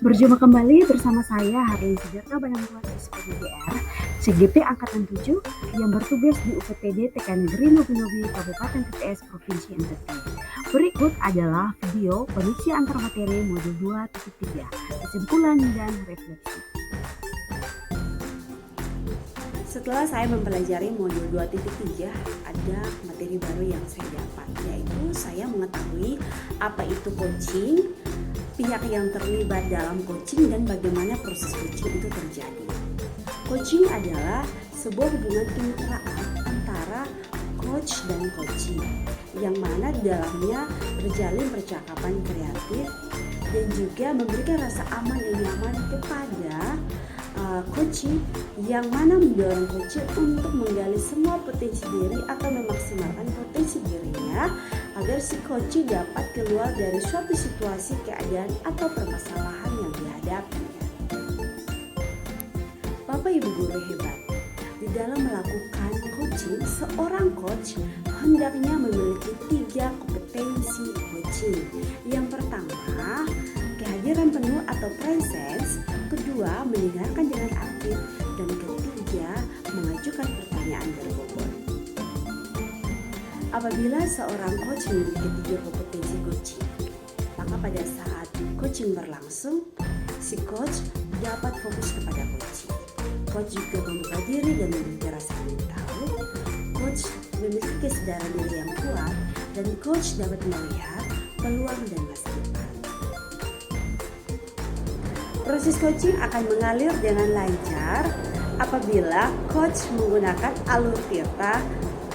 Berjumpa kembali bersama saya Harley Sujarta Banangkulan SPDDR CGP Angkatan 7 yang bertugas di UPTD TK Negeri Nobi-Nobi Kabupaten TTS Provinsi NTT. Berikut adalah video pengisi antar materi modul 2.3, kesimpulan dan refleksi. Setelah saya mempelajari modul 2.3, ada materi baru yang saya dapat, yaitu saya mengetahui apa itu coaching, pihak yang terlibat dalam coaching, dan bagaimana proses coaching itu terjadi. Coaching adalah sebuah hubungan kemitraan antara coach dan coaching, yang mana di dalamnya terjalin percakapan kreatif dan juga memberikan rasa aman dan nyaman kepada coaching, yang mana mendorong coaching untuk menggali semua potensi diri atau memaksimalkan potensi dirinya agar si coaching dapat keluar dari suatu situasi, keadaan, atau permasalahan yang dihadapinya. Bapak Ibu guru hebat, di dalam melakukan coaching, seorang coach hendaknya memiliki 3 kompetensi coaching. Yang pertama, kehadiran penuh atau presence. Kedua, mendengarkan dengan aktif. Dan ketiga, mengajukan pertanyaan berbobot. Apabila seorang coach memiliki 3 kompetensi coaching, maka pada saat coaching berlangsung, si coach dapat fokus kepada coaching. Coach juga membuka diri dan memiliki rasa ingin tahu. Coach memiliki kesadaran diri yang kuat, dan coach dapat melihat peluang dan masa depan. Proses coaching akan mengalir dengan lancar apabila coach menggunakan alur tirta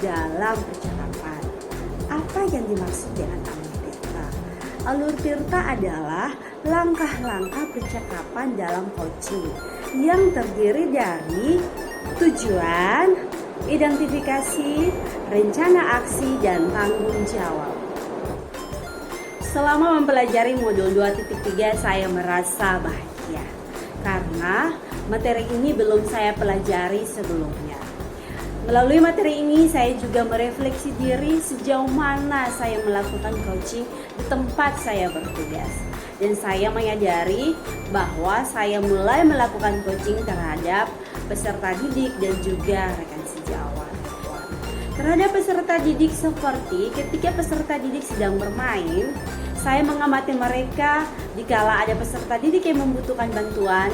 dalam percakapan. Apa yang dimaksud dengan alur tirta? Alur tirta adalah langkah-langkah percakapan dalam coaching yang terdiri dari tujuan, identifikasi, rencana aksi, dan tanggung jawab. Selama mempelajari modul 2.3, saya merasa bahagia karena materi ini belum saya pelajari sebelumnya. Melalui materi ini saya juga merefleksi diri sejauh mana saya melakukan coaching di tempat saya bertugas. Dan saya menyadari bahwa saya mulai melakukan coaching terhadap peserta didik dan juga rekan sejawat. Terhadap peserta didik, seperti ketika peserta didik sedang bermain, saya mengamati mereka. Dikala ada peserta didik yang membutuhkan bantuan,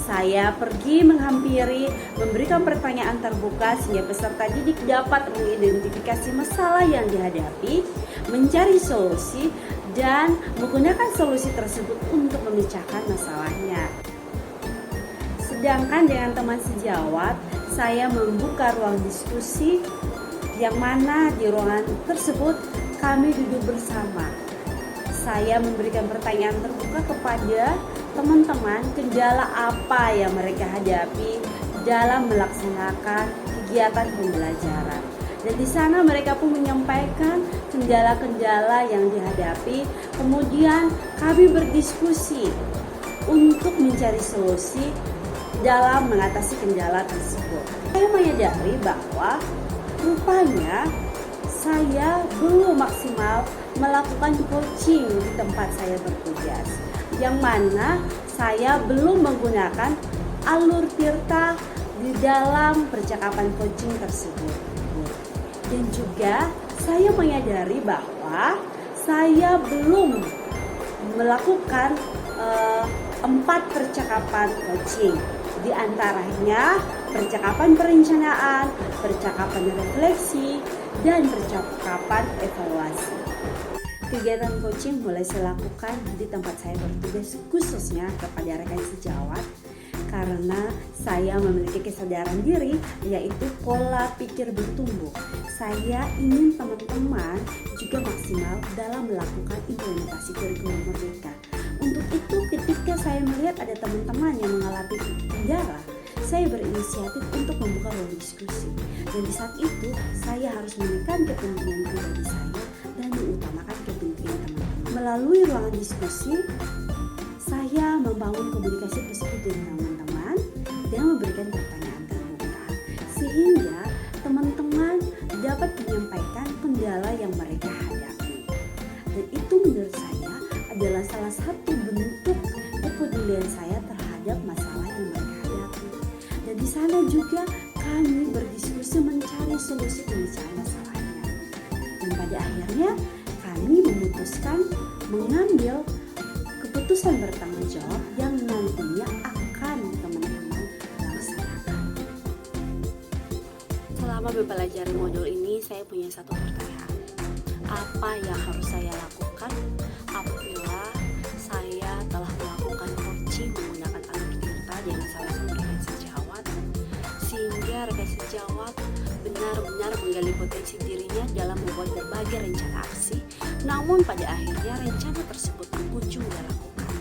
saya pergi menghampiri, memberikan pertanyaan terbuka sehingga peserta didik dapat mengidentifikasi masalah yang dihadapi, mencari solusi, dan menggunakan solusi tersebut untuk memecahkan masalahnya. Sedangkan dengan teman sejawat, saya membuka ruang diskusi, yang mana di ruangan tersebut kami duduk bersama. Saya memberikan pertanyaan terbuka kepada teman-teman, kendala apa yang mereka hadapi dalam melaksanakan kegiatan pembelajaran. Dan di sana mereka pun menyampaikan kendala-kendala yang dihadapi. Kemudian kami berdiskusi untuk mencari solusi dalam mengatasi kendala tersebut. Saya menyadari bahwa rupanya saya belum maksimal melakukan coaching di tempat saya bertugas, yang mana saya belum menggunakan alur tirta di dalam percakapan coaching tersebut. Dan juga saya menyadari bahwa saya belum melakukan 4 percakapan coaching. Di antaranya percakapan perencanaan, percakapan refleksi, dan percakapan evaluasi. Kegiatan coaching mulai saya lakukan di tempat saya bertugas, khususnya kepada rekan sejawat, karena saya memiliki kesadaran diri, yaitu pola pikir bertumbuh. Saya ingin teman-teman juga maksimal dalam melakukan implementasi kurikulum Merdeka. Untuk itu, ketika saya melihat ada teman-teman yang mengalami kendala, saya berinisiatif untuk membuka ruang diskusi. Dan di saat itu, saya harus menekan kepentingan pribadi saya dan mengutamakan kepentingan teman-teman. Melalui ruangan diskusi, saya membangun komunikasi positif dengan teman-teman dan memberikan pertanyaan terbuka, sehingga teman-teman dapat menyampaikan kendala yang mereka hadapi. Dan itu menurut saya adalah salah satu bentuk kepedulian kepedulian saya terhadap masalah yang mereka hadapi. Dan di sana juga kami berdiskusi mencari solusi pemecahan masalahnya. Dan pada akhirnya kami memutuskan mengambil keputusan bertanggung jawab yang nantinya akan teman-teman laksanakan. Selama mempelajari modul ini, saya punya satu pertanyaan. Apa yang harus saya lakukan apabila saya telah melakukan coaching menggunakan alur tirta dengan salah satu rekan sejawat, sehingga rekan sejawat benar-benar menggali potensi dirinya dalam membuat berbagai rencana aksi, namun pada akhirnya rencana tersebut berujung dilakukan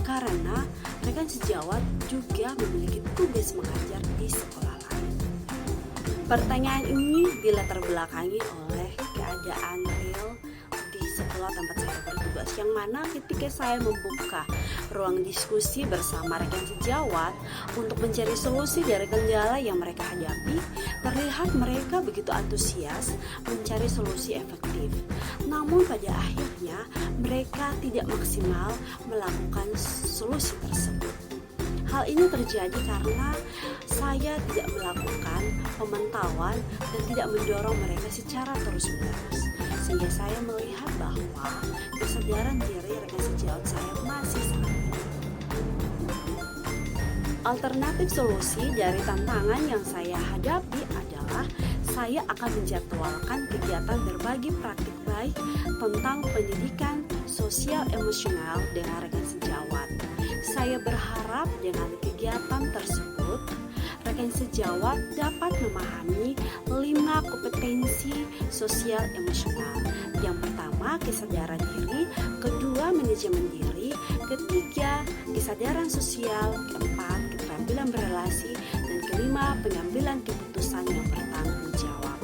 karena rekan sejawat juga memiliki tugas mengajar di sekolah lain. Pertanyaan ini dilatar belakangi oleh keadaan real di sekolah tempat saya bertugas, yang mana ketika saya membuka ruang diskusi bersama rekan sejawat untuk mencari solusi dari kendala yang mereka hadapi, terlihat mereka begitu antusias mencari solusi efektif. Namun pada akhirnya mereka tidak maksimal melakukan solusi tersebut. Hal ini terjadi karena saya tidak melakukan pemantauan dan tidak mendorong mereka secara terus-menerus, sehingga saya melihat bahwa kesadaran diri rekan sejawat saya masih sangat minim. Alternatif solusi dari tantangan yang saya hadapi adalah saya akan menjadwalkan kegiatan berbagi praktik baik tentang pendidikan sosial emosional dengan rekan sejawat. Saya berharap dengan kegiatan tersebut, rekan sejawat dapat memahami 5 kompetensi sosial emosional. Yang pertama, kesadaran diri; kedua, manajemen diri; ketiga, kesadaran sosial; keempat, keterampilan berrelasi; dan kelima, pengambilan keputusan yang bertanggung jawab.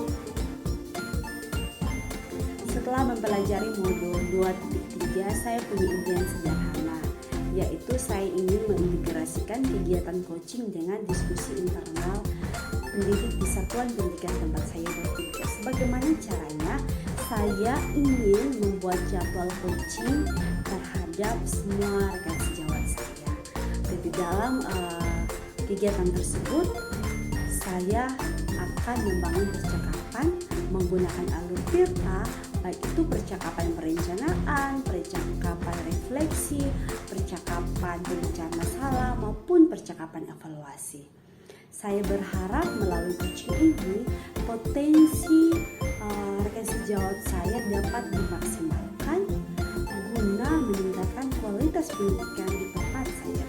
Setelah mempelajari modul 2.3, saya punya impian sederhana, yaitu saya ingin mengintegrasikan kegiatan coaching dengan diskusi internal pendidik di satuan pendidikan tempat saya bertugas. Bagaimana caranya? Saya ingin membuat jadwal coaching terhadap semua rekan sejawat saya. Di dalam kegiatan tersebut, saya akan membangun percakapan menggunakan alur tirta, baik itu percakapan perencanaan, percakapan refleksi, percakapan pemecahan masalah, maupun percakapan evaluasi. Saya berharap melalui coaching ini potensi rekan sejawat saya dapat dimaksimalkan guna meningkatkan kualitas pendidikan di tempat saya